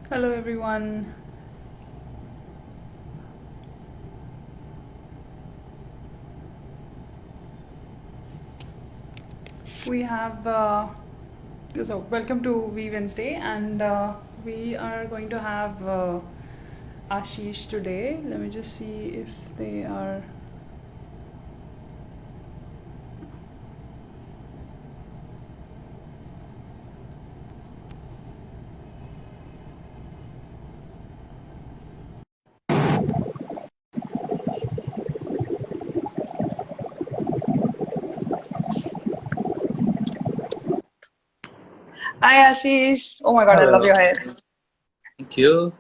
Hello everyone. We have welcome to We Wednesday, and we are going to have Ashish today. Let me just see if they are. Hi Ashish. Oh my God, I love Hello. your hair. Thank you.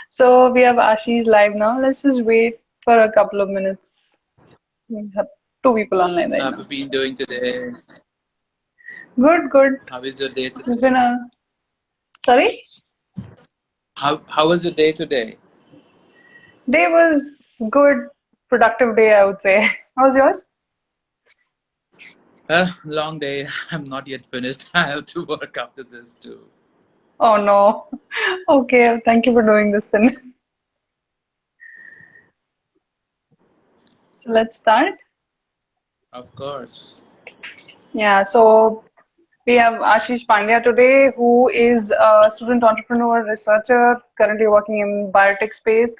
So we have Ashish live now. Let's just wait for a couple of minutes. We have two people online right How have now. you been doing today? Good, good. How is your day It's today? been a sorry. How was your day today? Day was good, productive day I would say. How's yours? Long day. I'm not yet finished. I have to work after this too. Oh no. Okay, thank you for doing this then. So let's start. Of course. Yeah, so we have Ashish Pandya today, who is a student entrepreneur, researcher, currently working in biotech space,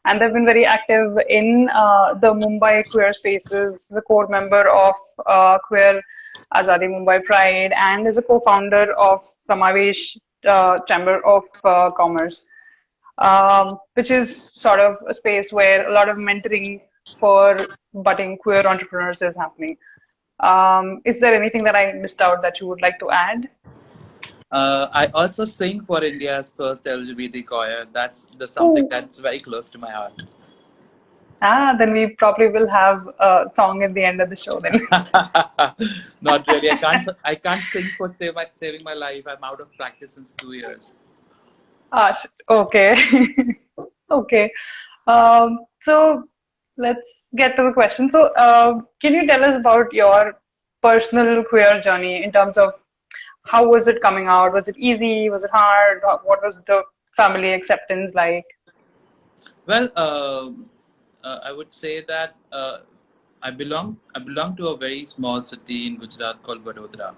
and they've been very active in the Mumbai queer spaces, the core member of Queer Aazadi Mumbai Pride, and is a co-founder of Samavesh Chamber of Commerce. Which is sort of a space where a lot of mentoring for budding queer entrepreneurs is happening. Is there anything that I missed out that you would like to add? I also sing for India's first LGBT choir. That's something Oh, that's very close to my heart. then we probably will have a song at the end of the show then. Not really. I can't sing for saving my life. I'm out of practice since 2 years. Okay. Okay. So let's get to the question. So, can you tell us about your personal queer journey in terms of how was it coming out? Was it easy? Was it hard? What was the family acceptance like? Well, I would say that I belong to a very small city in Gujarat called Vadodara,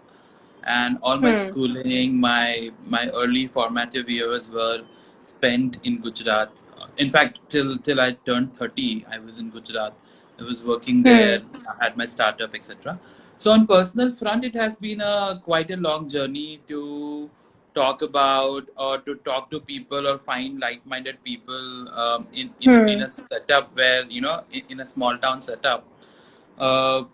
and all my Hmm. schooling, my early formative years were spent in Gujarat. In fact, till I turned 30, I was in Gujarat. I was working there. Hmm. I had my startup, etc. So on personal front, it has been a quite a long journey to talk about or to talk to people or find like-minded people in Hmm. a setup where in a small town setup. Uh,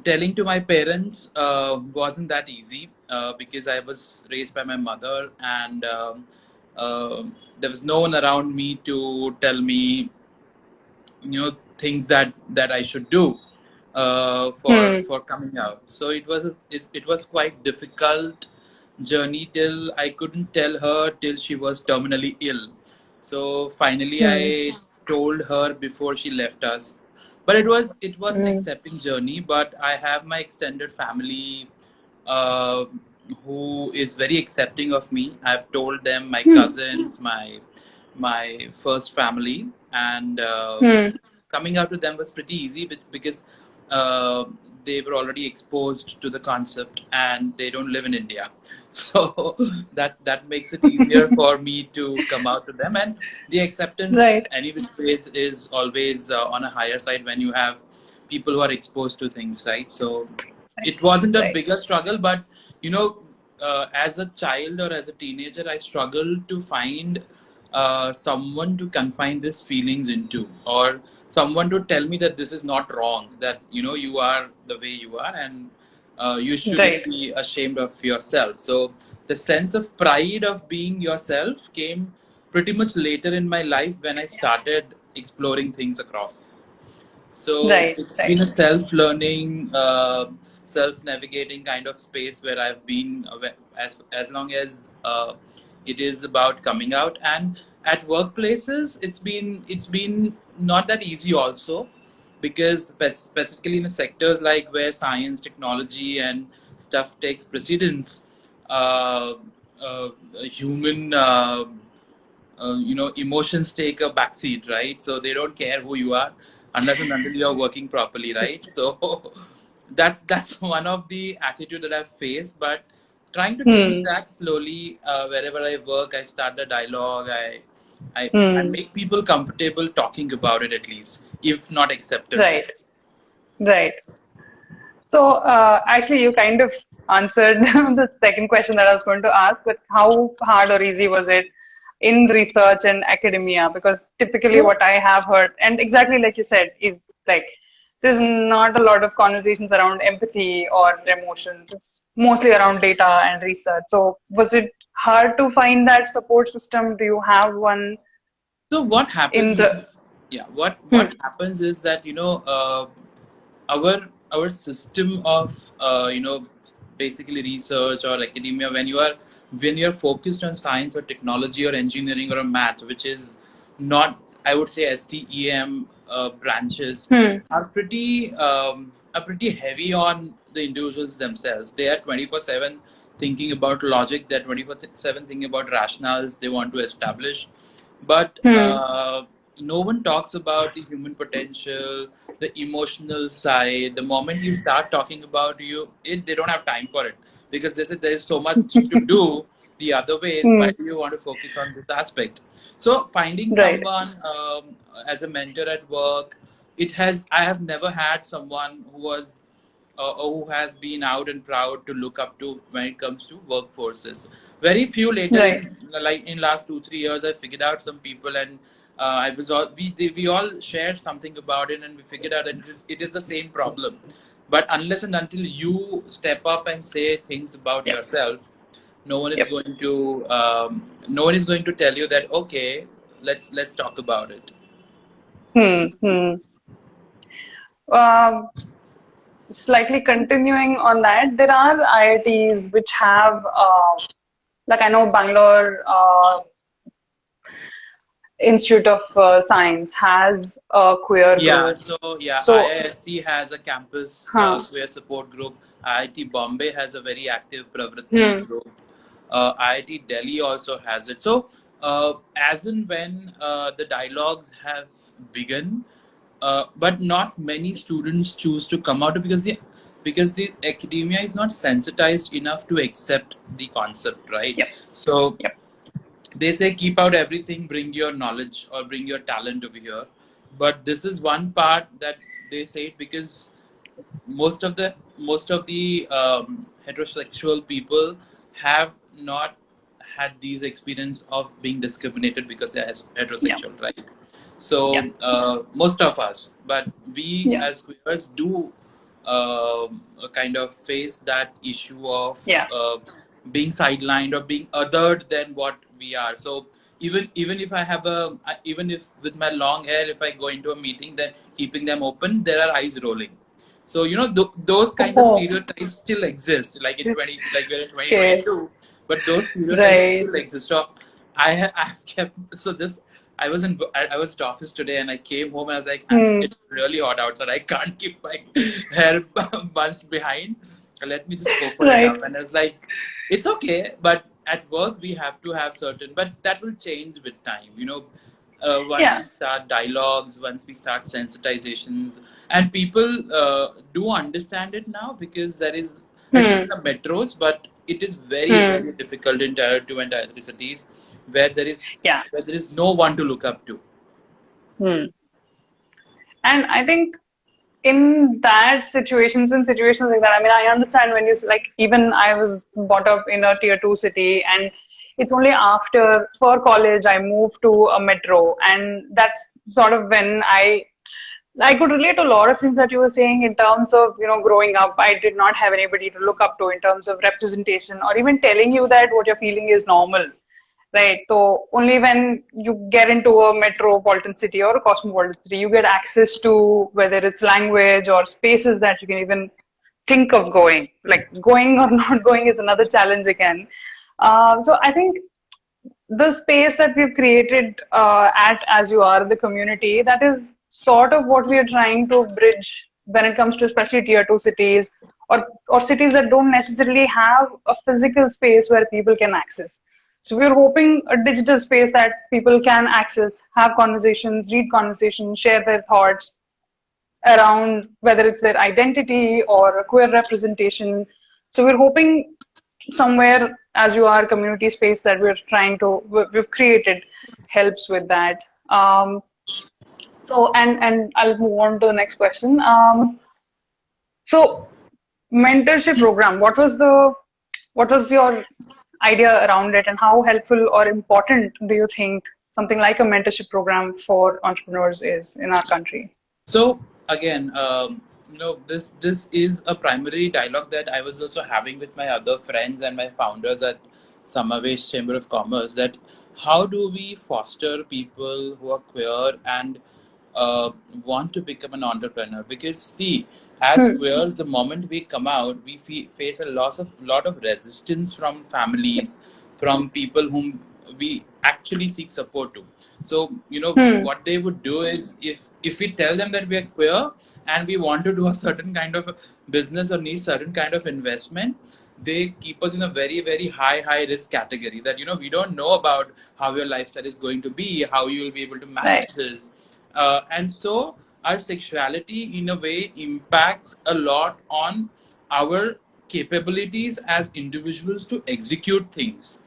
Telling to my parents wasn't that easy because I was raised by my mother, and there was no one around me to tell me things that I should do Hmm. for coming out. So it was quite difficult journey till I couldn't tell her till she was terminally ill. So finally Hmm. I told her before she left us. But it was an Hmm. accepting journey. But I have my extended family uh, who is very accepting of me. I've told them, my Hmm. cousins, my first family, and Hmm. coming out to them was pretty easy because uh, they were already exposed to the concept and they don't live in India, so that makes it easier for me to come out to them. And the acceptance, Right. any which ways, is always on a higher side when you have people who are exposed to things, right? So Right. it wasn't a Right. bigger struggle, but you know, as a child or as a teenager, I struggled to find someone to confine these feelings into, or someone to tell me that this is not wrong, that you are the way you are, and you shouldn't Right. be ashamed of yourself. So the sense of pride of being yourself came pretty much later in my life when I started exploring things across. So Right. it's been Right. a self-learning, self-navigating kind of space where I've been as long as it is about coming out. And at workplaces, it's been not that easy also, because specifically in the sectors like where science, technology, and stuff takes precedence. Uh, human emotions take a backseat, right? So they don't care who you are unless and until you're working properly, right? So that's one of the attitude that I've faced, but trying to change Hmm. that slowly. Wherever I work, I start the dialogue. I Hmm. make people comfortable talking about it, at least, if not acceptance. Right. Right. So actually, you kind of answered the second question that I was going to ask, but how hard or easy was it in research and academia? Because typically So what I have heard, and exactly like you said, is like there's not a lot of conversations around empathy or emotions. It's mostly around data and research. So was it hard to find that support system? Do you have one So what in happens the? is, yeah, what Hmm, happens is that our system of basically research or academia, when you're focused on science or technology or engineering or math, which is not, I would say, STEM branches, hmm, are pretty heavy on the individuals themselves. They are 24/7 thinking about logic. They're 24/7 thinking about rationales they want to establish, but hmm, no one talks about the human potential, the emotional side. The moment you start talking about they don't have time for it, because they said there's so much to do the other ways. Why hmm, do you want to focus on this aspect? So finding right. someone as a mentor at work, I have never had someone who has been out and proud to look up to when it comes to workforces. Very few later Right. in last 2 3 years, I figured out some people, and I was all we all shared something about it, and we figured out that it is the same problem. But unless and until you step up and say things about Yep. yourself, Yep. no one is going to tell you that, okay, let's talk about it. Hmm. Hmm. Um, Slightly continuing on that, there are IITs which have, like I know Bangalore Institute of Science has a queer Yeah, group. so yeah, So, IISc has a campus huh, queer support group. IIT Bombay has a very active Pravritti hmm, group. IIT Delhi also has it. So, as and when the dialogues have begun, but not many students choose to come out, because the academia is not sensitized enough to accept the concept, right? yep, So yep, they say keep out everything, bring your knowledge or bring your talent over here. But this is one part that they say it, because most of the heterosexual people have not had these experience of being discriminated because they're yep, heterosexual, right? So yep, most of us, but we yeah, as queers do kind of face that issue of yeah, being sidelined or being othered than what we are. So even if even if with my long hair, if I go into a meeting, then keeping them open, there are eyes rolling. So those kind of oh, stereotypes still exist, like like we're in okay, 2022, but those stereotypes right, still exist. So I've kept so this. I was at office today, and I came home and I was like, hmm, it's really hot outside. I can't keep my hair bunched behind. Let me just open it right, up. And I was like, it's okay, but at work we have to have certain, but that will change with time. Once we yeah, start dialogues, once we start sensitizations, and people do understand it now, because there is, at least hmm, in the metros, but it is very hmm, very difficult in tier 2 and tier 3 cities, where yeah, there is no one to look up to. hmm. And I think in that situations, in situations like that, I mean, I understand when you like, even I was brought up in a tier two city, and it's only after for college I moved to a metro, and that's sort of when I could relate to a lot of things that you were saying in terms of, growing up. I did not have anybody to look up to in terms of representation or even telling you that what you're feeling is normal. Right. So only when you get into a metropolitan city or a cosmopolitan city, you get access to whether it's language or spaces that you can even think of going. Like going or not going is another challenge again. So I think the space that we've created at As You Are, the community, that is sort of what we are trying to bridge when it comes to especially tier 2 cities, or cities that don't necessarily have a physical space where people can access. So we're hoping a digital space that people can access, have conversations, read conversations, share their thoughts around whether it's their identity or a queer representation. So we're hoping somewhere, as you are, community space that we've created helps with that. So and I'll move on to the next question. So mentorship program, what was your idea around it, and how helpful or important do you think something like a mentorship program for entrepreneurs is in our country? So again, this is a primary dialogue that I was also having with my other friends and my founders at Samavesh Chamber of Commerce. That how do we foster people who are queer and want to become an entrepreneur? Because see, as queers, the moment we come out, we face a lot of resistance from families, from people whom we actually seek support to. So what they would do is, if we tell them that we are queer and we want to do a certain kind of business or need certain kind of investment, they keep us in a very very high risk category, that we don't know about how your lifestyle is going to be, how you will be able to manage Right, this. And so our sexuality in a way impacts a lot on our capabilities as individuals to execute things,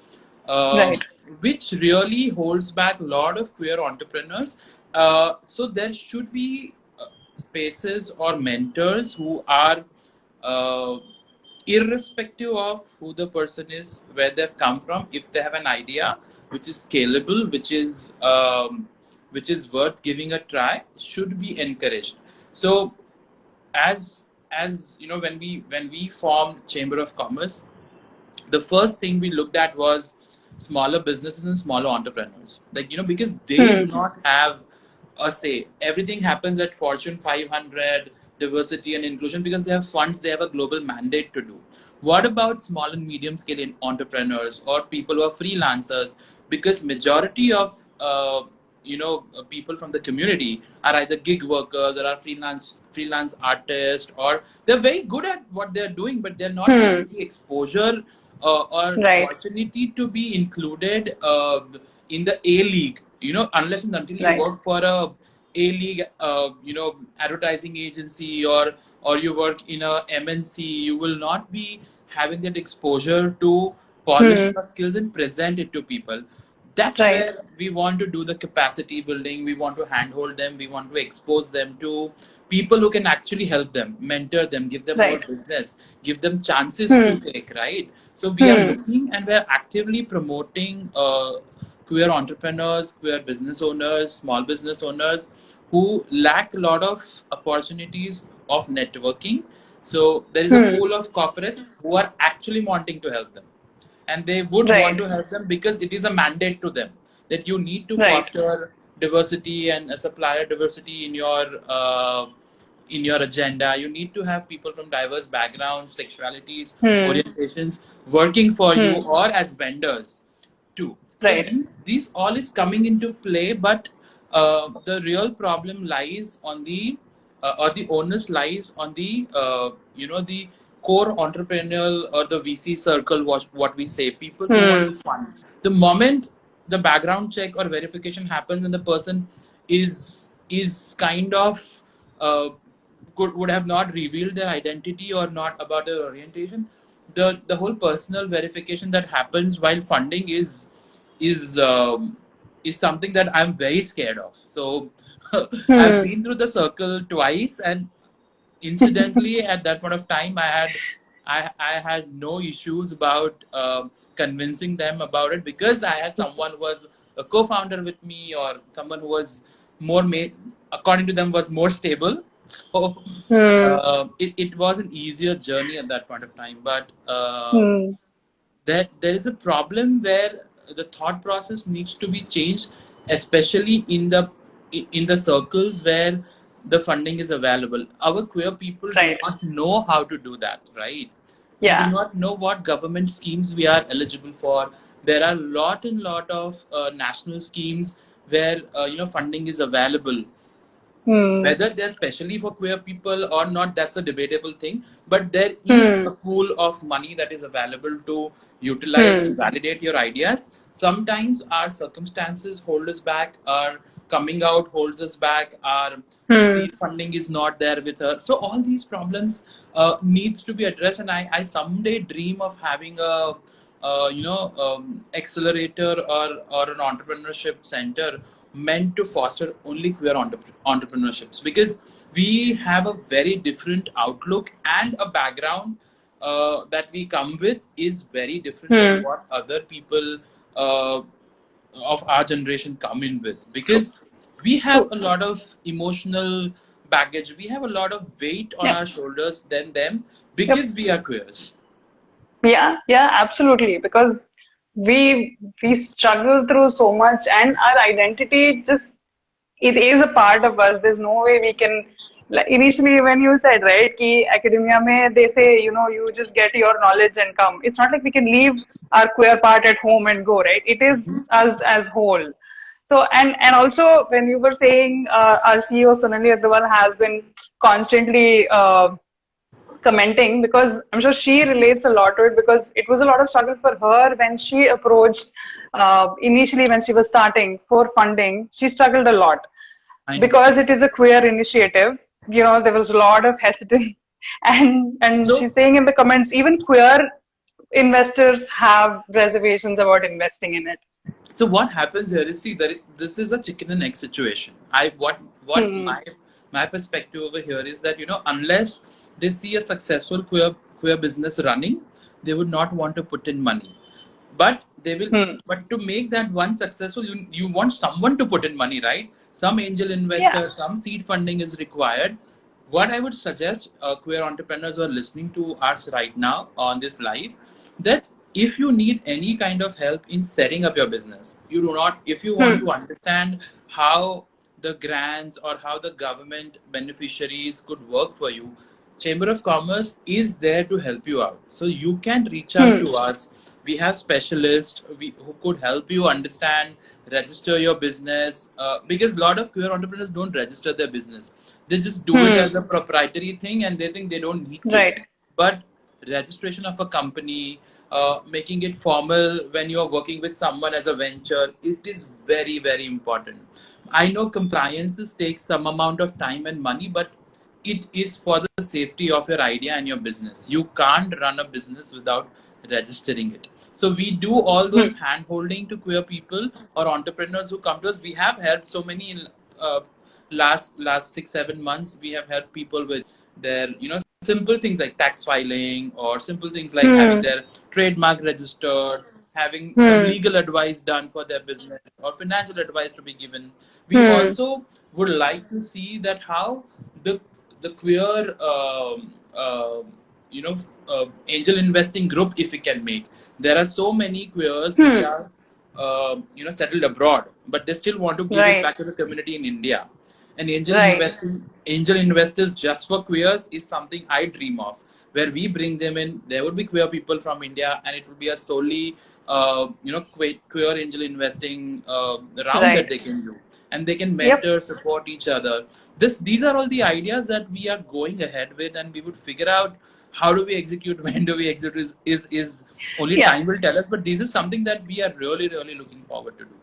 uh, right, which really holds back a lot of queer entrepreneurs. So there should be spaces or mentors who are, uh, irrespective of who the person is, where they've come from, if they have an idea which is scalable, which is worth giving a try, should be encouraged. So as when we formed Chamber of Commerce, the first thing we looked at was smaller businesses and smaller entrepreneurs, because they do not have a say. Everything happens at Fortune 500, diversity and inclusion, because they have funds, they have a global mandate to do. What about small and medium scale entrepreneurs or people who are freelancers? Because majority of people from the community are either gig workers or are freelance artists, or they're very good at what they're doing, but they're not getting the exposure or right, opportunity to be included in the A league. Unless and until you right, work for A league, advertising agency, or you work in a MNC, you will not be having that exposure to polish your skills and present it to people. That's right, where we want to do the capacity building. We want to handhold them. We want to expose them to people who can actually help them, mentor them, give them more right. business, give them chances to take, right? So we are looking and we're actively promoting queer entrepreneurs, queer business owners, small business owners who lack a lot of opportunities of networking. So there is a pool of corporates who are actually wanting to help them, and they would want Right, to help them because it is a mandate to them that you need to right. foster diversity and a supplier diversity in your agenda. You need to have people from diverse backgrounds, sexualities, orientations working for you, or as vendors too. So Right. these all is coming into play, but the real problem lies on the or the onus lies on the the core entrepreneurial or the VC circle. What we say, people who want to fund. The moment the background check or verification happens and the person is kind of would have not revealed their identity or not about their orientation, the whole personal verification that happens while funding is um, is something that I'm very scared of. So I've been through the circle twice, and incidentally at that point of time I had no issues about convincing them about it, because I had someone who was a co-founder with me, or someone who was more according to them was more stable. So it was an easier journey at that point of time, but there is a problem where the thought process needs to be changed, especially in the circles where the funding is available. Our queer people do Right. not know how to do that, right? We do Yeah. not know what government schemes we are eligible for. There are lot of national schemes where funding is available, Hmm. Whether they're specially for queer people or not, that's a debatable thing. But there is Hmm. a pool of money that is available to utilize and Hmm. validate your ideas. Sometimes our circumstances hold us back, our coming out holds us back, our Hmm. seed funding is not there with her. So all these problems needs to be addressed. And I someday dream of having a accelerator or an entrepreneurship center meant to foster only queer entrepreneurships, because we have a very different outlook and a background that we come with is very different than Hmm. what other people uh, of our generation come in with, True. because we have True. a lot of emotional baggage, we have a lot of weight on Yeah. our shoulders than them, Yep. because we are queers. Yeah. Yeah. Absolutely. Because we struggle through so much, and our identity just it is a part of us. There's no way we can. Like initially, when you said right, कि academia mein they say you just get your knowledge and come. It's not like we can leave our queer part at home and go, right? It is us as whole. So and also when you were saying our CEO Sonali Agrawal has been constantly commenting, because I'm sure she relates a lot to it, because it was a lot of struggle for her when she approached initially when she was starting for funding. She struggled a lot I know. because it is a queer initiative. There was a lot of hesitance, and So she's saying in the comments even queer investors have reservations about investing in it. So what happens here is, see, that this is a chicken and egg situation. What Hmm. my perspective over here is that, unless they see a successful queer business running, they would not want to put in money. But they will. Hmm. But to make that one successful, you want someone to put in money, right? Some angel Yeah. investor, some seed funding is required. What I would suggest queer entrepreneurs who are listening to us right now on this live, that if you need any kind of help in setting up your business, you do not, if you want Hmm. to understand how the grants or how the government beneficiaries could work for you, Chamber of Commerce is there to help you out. So you can reach out Hmm. to us. We have specialists who could help you understand, register your business, because a lot of queer entrepreneurs don't register their business. They just do it Hmm. as a proprietary thing and they think they don't need to. Right. But registration of a company, making it formal when you are working with someone as a venture, it is very, very important. I know compliances take some amount of time and money, but it is for the safety of your idea and your business. You can't run a business without registering it. So we do all Hmm. those hand holding to queer people or entrepreneurs who come to us. We have helped so many in last 6 7 months. We have helped people with their simple things like tax filing, or simple things like having Hmm. their trademark registered, having some Hmm. legal advice done for their business, or financial advice to be given. We Hmm. also would like to see that how the the queer you know angel investing group, if we can make. There are so many queers which Hmm. are settled abroad, but they still want to give it Right. back to the community in India. And Right. angel investors just for queers is something I dream of, where we bring them in. There would be queer people from India, and it would be a solely queer angel investing round that Right. they can do, and they can Yep. mentor, support each other. These are all the ideas that we are going ahead with, and we would figure out how do we execute, when do we execute, is only Yeah. time will tell us. But this is something that we are really, really looking forward to do.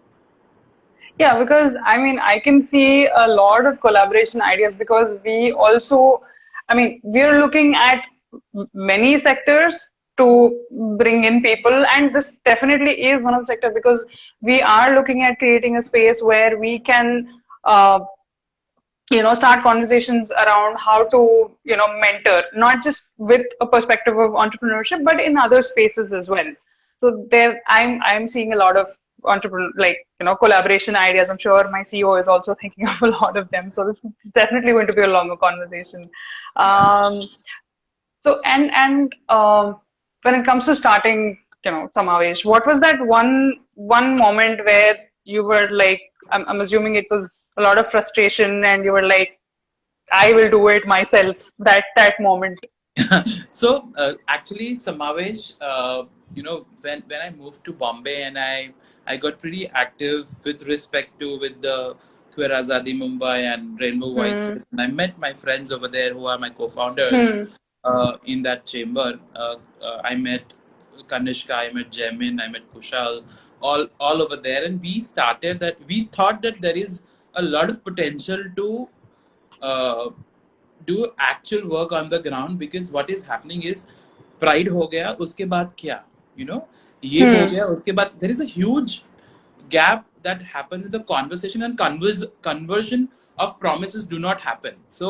Yeah, because I mean, I can see a lot of collaboration ideas, because we also, I mean, we're looking at many sectors to bring in people, and this definitely is one of the sectors, because we are looking at creating a space where we can, uh, start conversations around how to, mentor, not just with a perspective of entrepreneurship, but in other spaces as well. So there, I'm seeing a lot of entrepreneur, like, collaboration ideas. I'm sure my CEO is also thinking of a lot of them. So this is definitely going to be a longer conversation. Yeah. Um, so when it comes to starting, Samavesh, what was that one moment where you were like, I'm assuming it was a lot of frustration, and you were like, I will do it myself. That moment. So actually, Samavesh, when I moved to Bombay, and I got pretty active with respect to with the Queer Aazadi Mumbai and Rainbow Hmm. Voices. And I met my friends over there who are my co-founders Hmm. in that chamber. I met Kanishka, I met Jamin, I met Kushal, all over there, and we started that. We thought that there is a lot of potential to uh, do actual work on the ground, because what is happening is pride हो गया उसके बाद क्या, you know, ये हो Hmm. गया उसके बाद there is a huge gap that happens in the conversation, and conversion of promises do not happen. So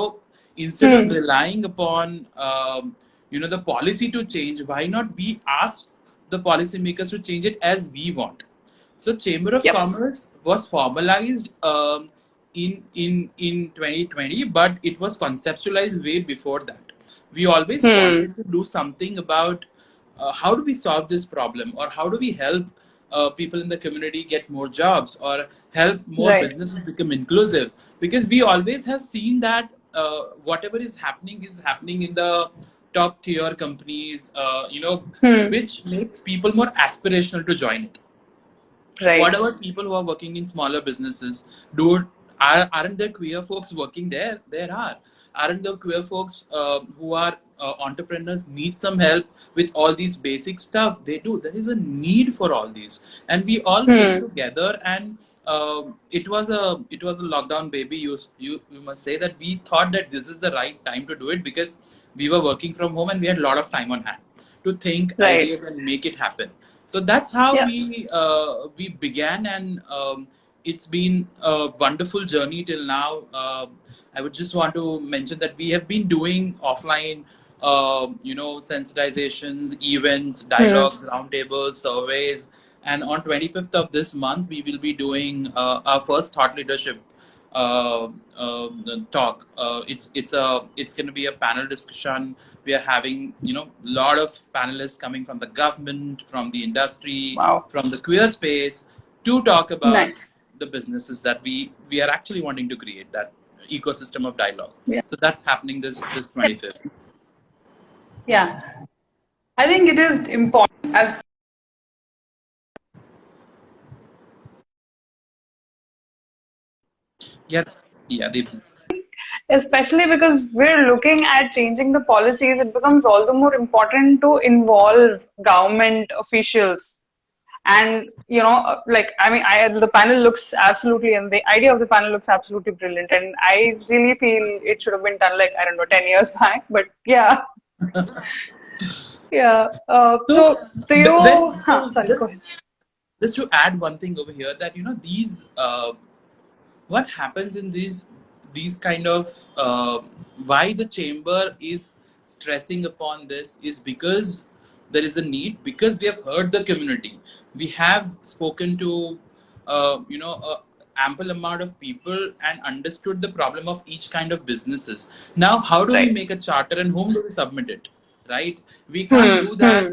instead of Hmm. relying upon the policy to change, why not we ask the policymakers to change it as we want? So Chamber of Yep. Commerce was formalized in 2020, but it was conceptualized way before that. We always Hmm. wanted to do something about how do we solve this problem, or how do we help people in the community get more jobs, or help more Right. businesses become inclusive, because we always have seen that whatever is happening in the top tier companies, Hmm. which makes people more aspirational to join it. What Right. about people who are working in smaller businesses? Aren't there queer folks working there? There are. Aren't there queer folks who are entrepreneurs need some help with all these basic stuff? They do. There is a need for all these, and we all came Hmm. together, and it was a lockdown baby. You must say that we thought that this is the right time to do it, because we were working from home and we had a lot of time on hand to think Right. ideas and make it happen. So that's how Yeah. we began, and it's been a wonderful journey till now. I would just want to mention that we have been doing offline, sensitizations, events, Hmm. dialogues, roundtables, surveys, and on 25th of this month we will be doing our first thought leadership talk. It's going to be a panel discussion. We are having a lot of panelists coming from the government, from the industry, Wow. from the queer space, to talk about Nice. the businesses that we are actually wanting to create, that ecosystem of dialogue. Yeah. So that's happening this 25th. Yeah. I think it is important as Yeah, yeah, they. especially because we're looking at changing the policies, it becomes all the more important to involve government officials. And like I mean, the panel looks absolutely, and the idea of the panel looks absolutely brilliant. And I really feel it should have been done like I don't know 10 years back. But yeah, yeah. So So do you? Sorry, go just ahead. to add one thing over here, that these what happens in these kind of why the chamber is stressing upon this is because there is a need, because we have heard the community, we have spoken to ample amount of people and understood the problem of each kind of businesses. Now how do we Right. make a charter, and whom do we submit it, right? We can't Hmm. do Hmm. that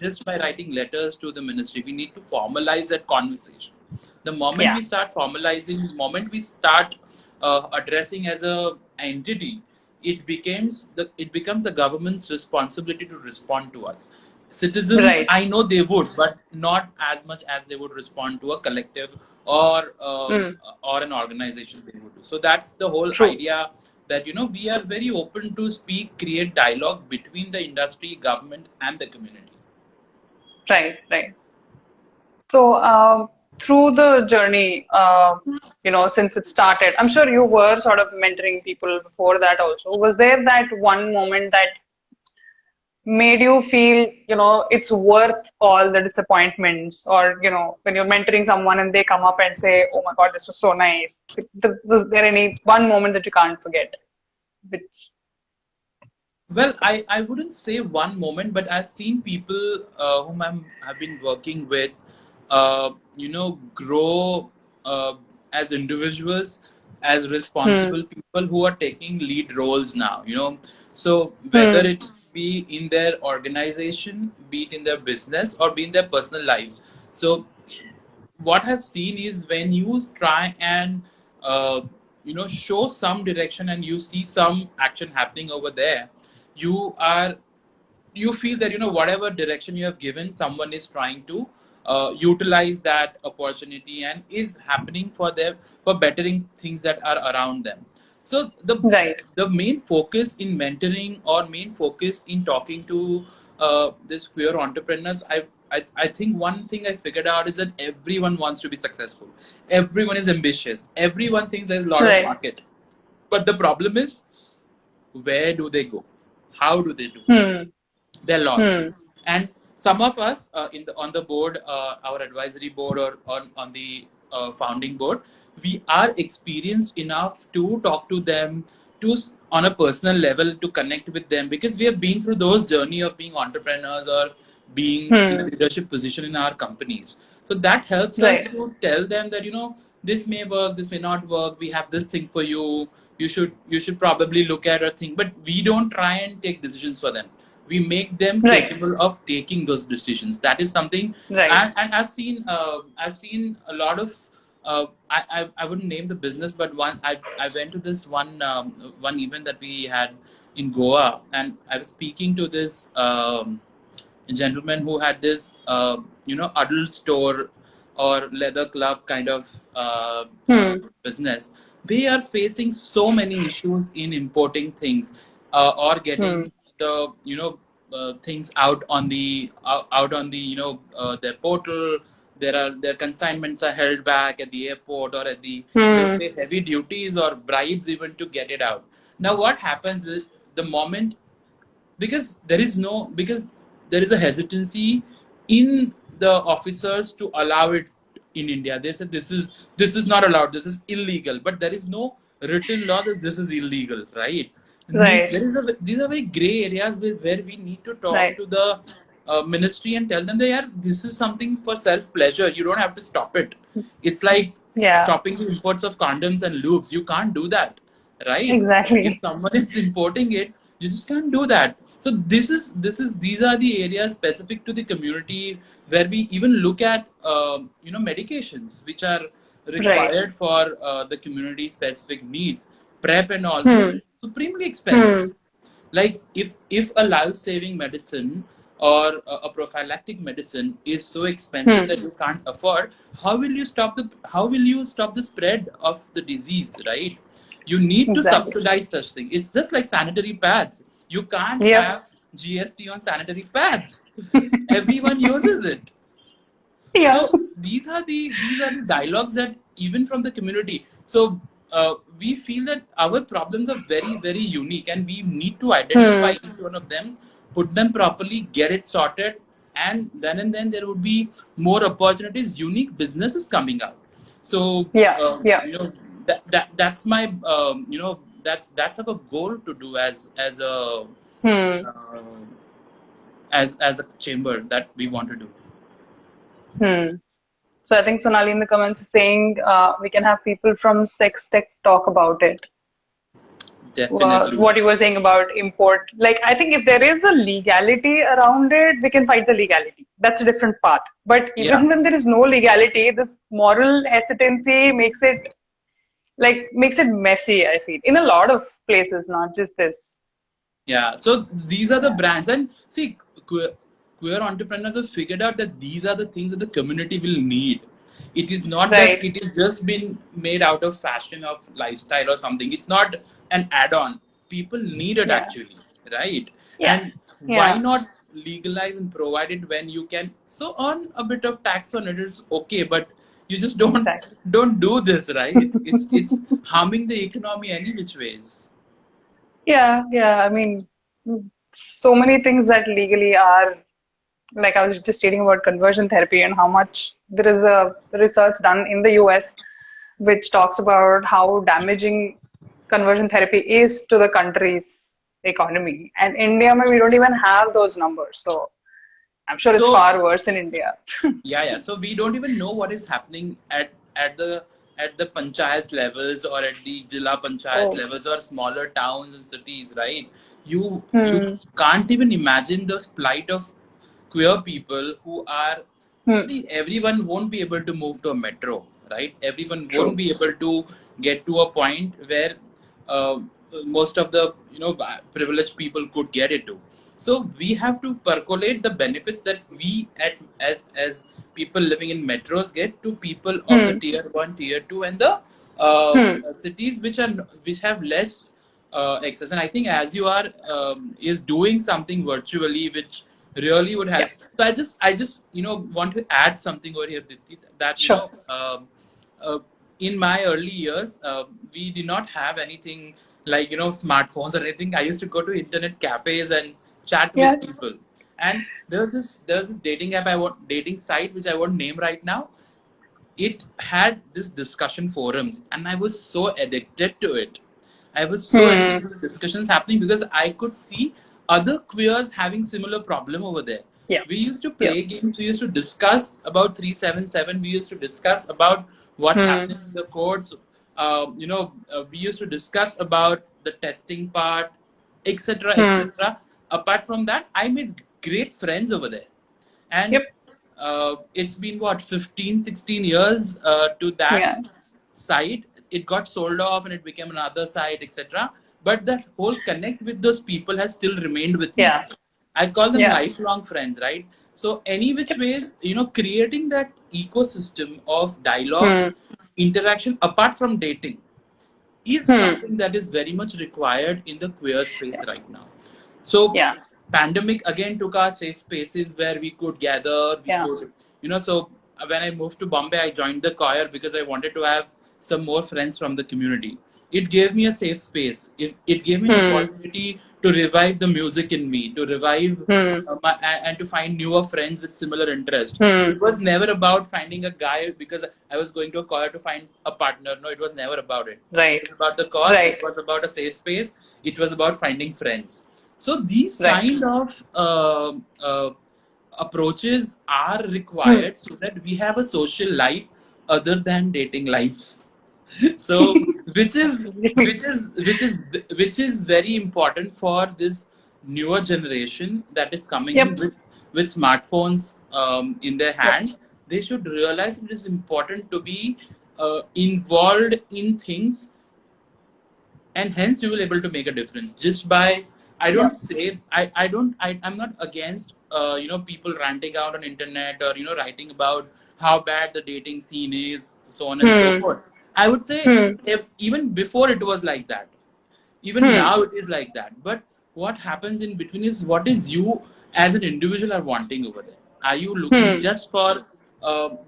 just by writing letters to the ministry. We need to formalize that conversation. The moment Yeah. we start formalizing, the moment we start addressing as a entity, it becomes the government's responsibility to respond to us. Citizens, Right. I know they would, but not as much as they would respond to a collective, or Hmm. or an organization they would do. So that's the whole True. idea, that we are very open to speak, create dialogue between the industry, government, and the community. Right. Right. So, through the journey, since it started, I'm sure you were sort of mentoring people before that also. Was there that one moment that made you feel, it's worth all the disappointments? Or, when you're mentoring someone and they come up and say, "Oh my God, this was so nice." Was there any one moment that you can't forget? Which, Well, I wouldn't say one moment, but I've seen people whom have been working with, grow as individuals, as hmm, responsible people who are taking lead roles now. So whether hmm, it be in their organization, be it in their business, or be in their personal lives. So what I've seen is, when you try and show some direction, and you see some action happening over there, you are you feel that whatever direction you have given, someone is trying to utilize that opportunity and is happening for them for bettering things that are around them. So Right. the main focus in mentoring or main focus in talking to this queer entrepreneurs, I think one thing I figured out is that everyone wants to be successful. Everyone is ambitious. Everyone thinks there's a lot of Right. market. But the problem is, where do they go? How do they do? Hmm. They're lost. Hmm. And some of us on the board, our advisory board or on the founding board, we are experienced enough to talk to them on a personal level, to connect with them, because we have been through those journey of being entrepreneurs or being in a Hmm. leadership position in our companies. So that helps us Right. to tell them that, this may work, this may not work, we have this thing for you, you should probably look at a thing. But we don't try and take decisions for them. We make them Right. capable of taking those decisions. That is something. Right. And I've seen a lot of I wouldn't name the business, but I went to this one event that we had in Goa, and I was speaking to this gentleman who had this adult store or leather club kind of Hmm. business. They are facing so many issues in importing things or Hmm. getting the things out on the out on the their portal. Their consignments are held back at the airport, or at the they Hmm. pay heavy duties or bribes even to get it out. Now what happens is, the moment, because there is a hesitancy in the officers to allow it in India. They said this is not allowed, this is illegal, but there is no written law that this is illegal, right? Right. These are very gray areas where we need to talk Right. to the ministry and tell them that, yeah, this is something for self pleasure. You don't have to stop it. It's like Yeah. stopping the imports of condoms and lubes. You can't do that, right? If Exactly. someone is importing it, you just can't do that. So these are the areas specific to the community, where we even look at medications which are Right. required for the community specific needs. Prep and all, they're Hmm. supremely expensive. Hmm. Like, if a life saving medicine or a prophylactic medicine is so expensive Hmm. that you can't afford, how will you stop the spread of the disease, right? You need to Exactly. subsidize such thing. It's just like sanitary pads. You can't Yep. have GST on sanitary pads. Everyone uses it. Yeah. So these are the dialogues that even from the community. So we feel that our problems are very, very unique, and we need to identify Hmm. each one of them, put them properly, get it sorted, and then there would be more opportunities, unique businesses coming out. So Yeah. Yeah. that's my that's our goal to do as a Hmm. uh, as a chamber that we want to do. Hmm. So I think Sonali in the comments is saying we can have people from sex tech talk about it. Definitely. What you were saying about import. Like, I think if there is a legality around it, we can fight the legality. That's a different part. But Yeah. even when there is no legality, this moral hesitancy makes it messy, I feel, in a lot of places, not just this. Yeah, so these are the Yeah. brands, and see, queer entrepreneurs have figured out that these are the things that the community will need. It is not that Right. it is just been made out of fashion, of lifestyle or something. It's not an add-on. People need it Yeah. actually, right? Yeah. And why Yeah. not legalize and provide it when you can? So earn a bit of tax on it is okay, but you just don't Exactly. don't do this, right? It's harming the economy any which ways. Yeah. Yeah. I mean, so many things that legally are, like I was just reading about conversion therapy and how much there is a research done in the US which talks about how damaging conversion therapy is to the country's economy. And India, we don't even have those numbers. So I'm sure it's So far worse in India. yeah. So we don't even know what is happening at the panchayat levels, or at the jilla panchayat Oh. levels, or smaller towns and cities, right? You Hmm. can't even imagine the plight of queer people who are. Hmm. See, everyone won't be able to move to a metro, right? Everyone won't True. be able to get to a point where uh, most of the privileged people could get it to. So we have to percolate the benefits that we as people living in metros get to people of the tier 1, tier 2, and the cities which have less access. And I think as you are is doing something virtually, which really would help. Yep. So I just want to add something over here, Dipti, that Sure. uh, in my early years, we did not have anything like smartphones or anything. I used to go to internet cafes and chat Yeah. with people. And there's this dating app dating site which I won't name right now. It had this discussion forums, and I was so addicted to it. I was so addicted to the discussions happening because I could see other queers having similar problem over there. Yeah. We used to Yeah. play games. We used to discuss about 377. We used to discuss about what's happening in the courts. We used to discuss about the testing part, etc., etc. Apart from that, I made great friends over there. And Yep. it's been what, 15-16 years to that Yeah. site. It got sold off and it became another site, etc. But that whole connect with those people has still remained with me. Yeah. I call them Yeah. lifelong friends, right? So any which Yep. ways, creating that ecosystem of dialogue, interaction apart from dating is something that is very much required in the queer space Yeah. right now. So Yeah. pandemic again took our safe spaces where we could gather, we Yeah. could, so when I moved to Bombay, I joined the choir because I wanted to have some more friends from the community. It gave me a safe space. It gave me an opportunity to revive the music in me, to revive and to find newer friends with similar interest. It was never about finding a guy because I was going to a choir to find a partner. No, it was never about it. Right. It was about the cause. Right. It was about a safe space. It was about finding friends. So these Right. kind of approaches are required so that we have a social life other than dating life. So which is Absolutely. which is which is which is very important for this newer generation that is coming in Yep. with smartphones in their Yep. hands. They should realize it is important to be involved in things, and hence you will able to make a difference just by, I don't Yep. say, I'm not against people ranting out on internet or writing about how bad the dating scene is, so on and so forth. I would say if, even before it was like that, even now it is like that. But what happens in between is what is you as an individual are wanting over there. Are you looking just for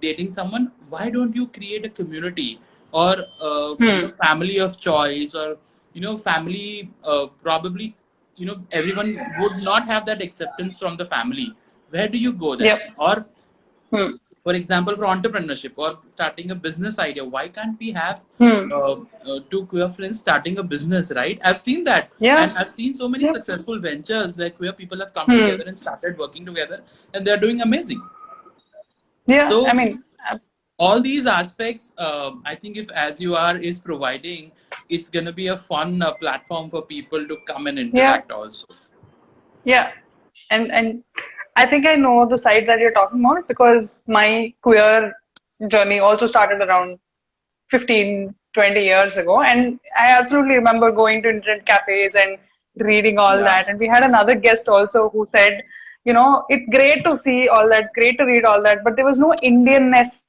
dating someone? Why don't you create a community or family of choice, or family, probably everyone would not have that acceptance from the family. Where do you go then? Yep. Or Hmm. for example, for entrepreneurship or starting a business idea, why can't we have two queer friends starting a business, right? I've seen that, Yeah. and I've seen so many Yep. successful ventures where queer people have come together and started working together, and they're doing amazing. Yeah. I So mean, all these aspects, I think if As You Are is providing, it's going to be a fun platform for people to come and yeah. interact also. Yeah. And I think I know the site that you're talking about because my queer journey also started around 15, 20 years ago. And I absolutely remember going to internet cafes and reading all Yeah, that. And we had another guest also who said, it's great to see all that, it's great to read all that, but there was no Indianness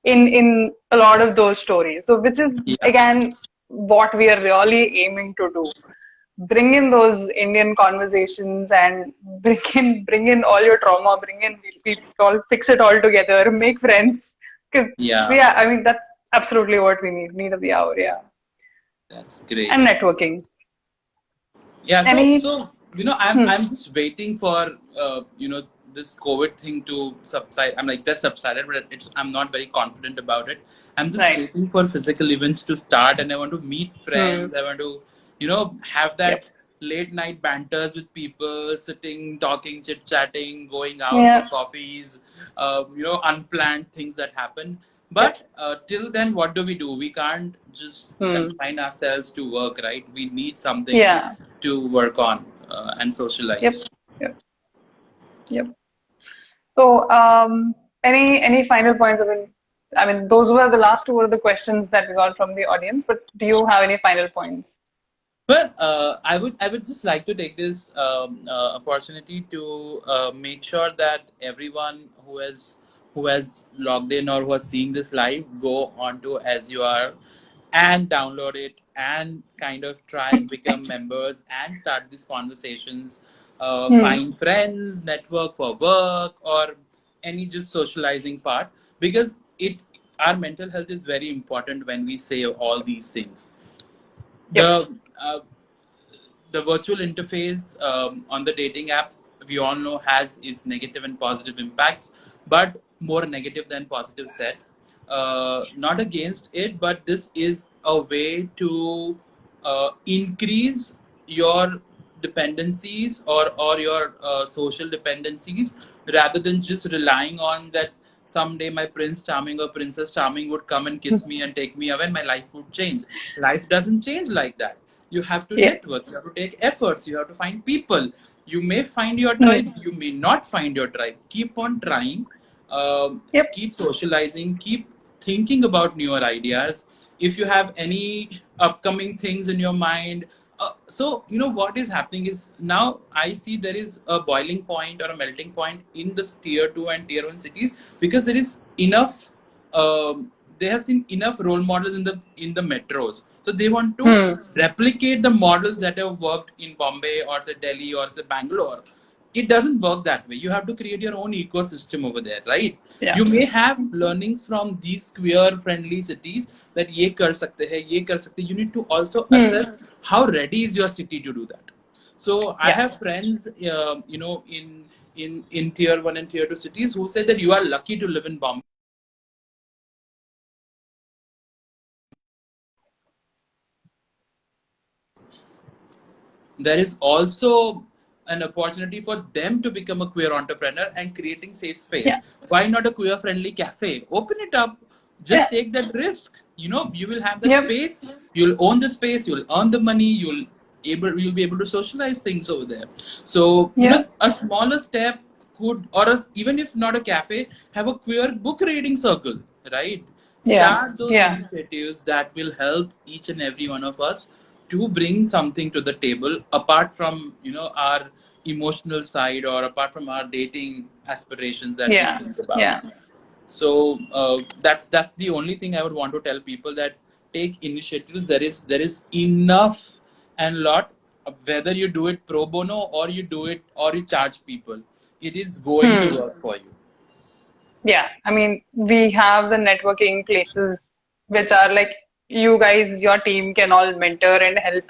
in a lot of those stories. So which is yeah, again what we are really aiming to do. Bring in those Indian conversations and bring in all your trauma, bring in we all fix it all together, make friends. Because yeah. yeah, I mean that's absolutely what we need of the hour, yeah. That's And great. networking. Yeah, Any I'm just waiting for this COVID thing to subside. I'm like just subsided, but I'm not very confident about it. I'm just right. waiting for physical events to start, and I want to meet friends. I want to have Yep. that late night banters with people, sitting, talking, chit chatting, going out for Yeah. coffees, unplanned things that happen. Yep. But till then, what do? We can't just confine ourselves to work, right? We need something Yeah. to work on and Yep. socialize. Yep. Yep. So, any final points? I mean, those were the last two were the questions that we got from the audience. But do you have any final points? Well, I would just like to take this opportunity to make sure that everyone who has who has logged in or who are seeing this live, go onto As You Are and download it and kind of try and become members and start these conversations. Find friends, network for work, or any just socializing part, because it our mental health is very important when we say all these things. Yep. The virtual interface on the dating apps, we all know, has its negative and positive impacts, but more negative than positive set. Not against it, but this is a way to increase your dependencies or your social dependencies, rather than just relying on that someday my prince charming or princess charming would come and kiss me and take me away and my life would change. Life doesn't change like that. You have to Yeah. network, you have to take efforts, you have to find people. You may find your Hmm. tribe, you may not find your tribe. Keep on trying, Yep. keep socializing, keep thinking about newer ideas. If you have any upcoming things in your mind, so what is happening is, now I see there is a boiling point or a melting point in the tier 2 and tier 1 cities, because there is enough, they have seen enough role models in the metros, so they want to Hmm. replicate the models that have worked in Bombay or say Delhi or say Bangalore. It doesn't work that way. You have to create your own ecosystem over there, right? Yeah. You may have learnings from these queer friendly cities that ye kar sakte hai, ye kar sakte. You need to also assess how ready is your city to do that. So I Yeah. have friends, in tier 1 and tier 2 cities, who say that you are lucky to live in Bombay. There is also an opportunity for them to become a queer entrepreneur and creating safe space. Yeah. Why not a queer friendly cafe? Open it up. Yeah. Just take that risk. You will have that Yep. space. You'll own the space. You'll earn the money. You'll be able to socialize things over there. So Yeah. a smaller step could, or even if not a cafe, have a queer book reading circle, right? Yeah. Start those Yeah. initiatives that will help each and every one of us to bring something to the table, apart from our emotional side, or apart from our dating aspirations that we Yeah. think about. Yeah. So that's the only thing I would want to tell people, that take initiatives. There is enough and lot, whether you do it pro bono or you do it or you charge people, it is going to work for you. Yeah, I mean, we have the networking places which are like you guys, your team can all mentor and help.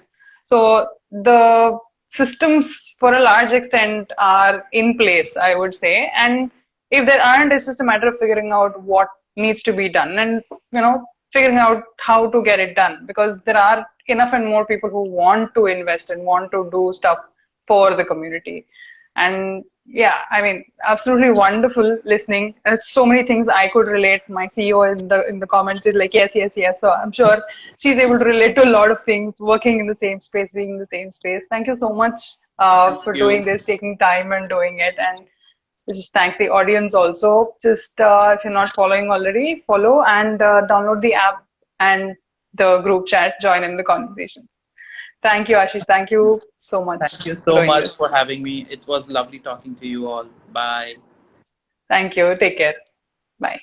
So the systems for a large extent are in place, I would say. And if there aren't, it's just a matter of figuring out what needs to be done and, figuring out how to get it done, because there are enough and more people who want to invest and want to do stuff for the community. And yeah, I mean, absolutely wonderful listening. So many things I could relate. My CEO in the comments is like, yes, yes, yes. So I'm sure she's able to relate to a lot of things, working in the same space, being in the same space. Thank you so much Thank for you. doing this, taking time and doing it. And just thank the audience also. Just if you're not following already, follow and download the app and the group chat, join in the conversations. Thank you, Ashish. Thank you so much Thank you for so doing much this. for having me. It was lovely talking to you all. Bye. Thank you. Take care. Bye.